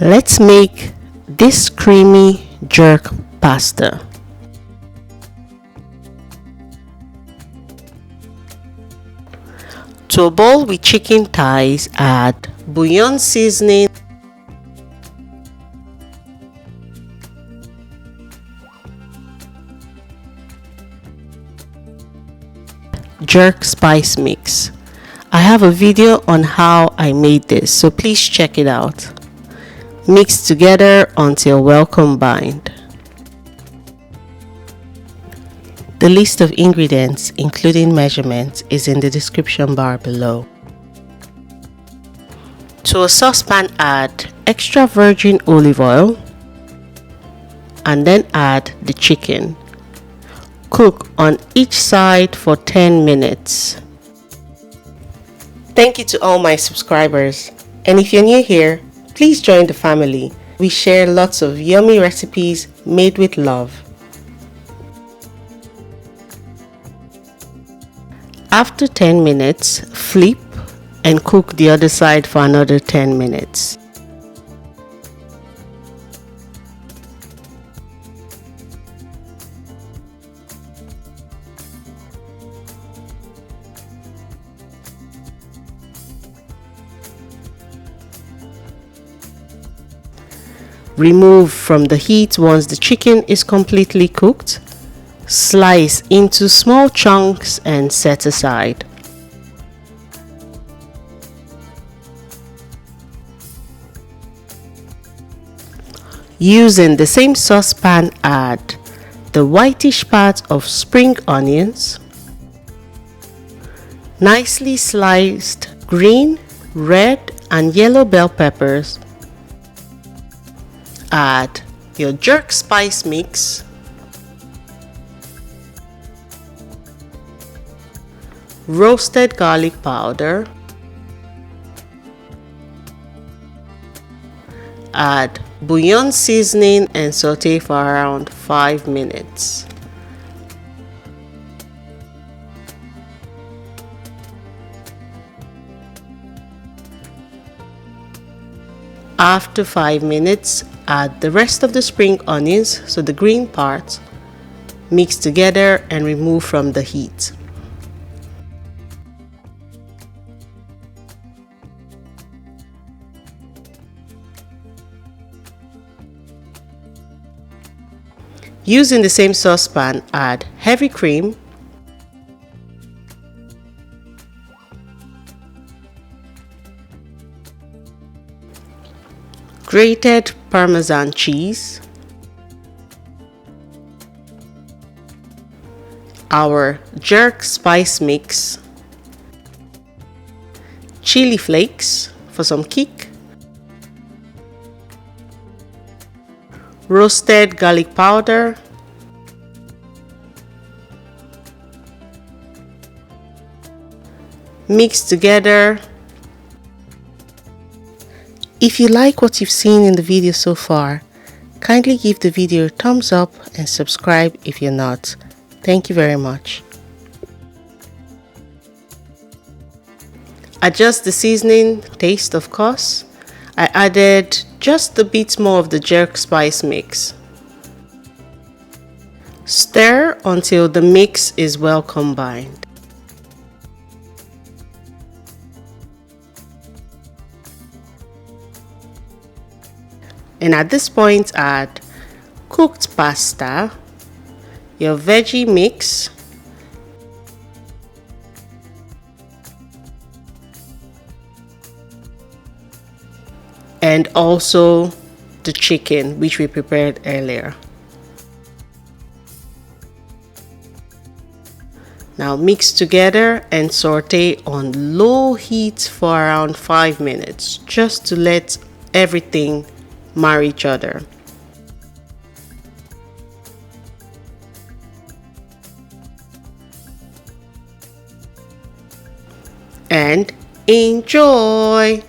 Let's make this creamy jerk pasta. To a bowl with chicken thighs, add bouillon seasoning, jerk spice mix. I have a video on how I made this, so please check it out. Mix together until well combined. The list of ingredients, including measurements, is in the description bar below. To a saucepan, add extra virgin olive oil and then add the chicken. Cook on each side for 10 minutes. Thank you to all my subscribers, and if you're new here, please join the family. We share lots of yummy recipes made with love. After 10 minutes, flip and cook the other side for another 10 minutes. Remove from the heat once the chicken is completely cooked. Slice into small chunks and set aside. Using the same saucepan, add the whitish part of spring onions, nicely sliced green, red, and yellow bell peppers. Add your jerk spice mix, roasted garlic powder, add bouillon seasoning and saute for around 5 minutes. After 5 minutes, add the rest of the spring onions, so the green part, mix together and remove from the heat. Using the same saucepan, add heavy cream, grated Parmesan cheese, our jerk spice mix, chili flakes for some kick, roasted garlic powder, mix together. If you like what you've seen in the video so far, kindly give the video a thumbs up and subscribe if you're not. Thank you very much. Adjust the seasoning taste, of course. I added just a bit more of the jerk spice mix. Stir until the mix is well combined. And at this point, add cooked pasta, your veggie mix, and also the chicken which we prepared earlier. Now mix together and saute on low heat for around 5 minutes, just to let everything marry each other. And enjoy!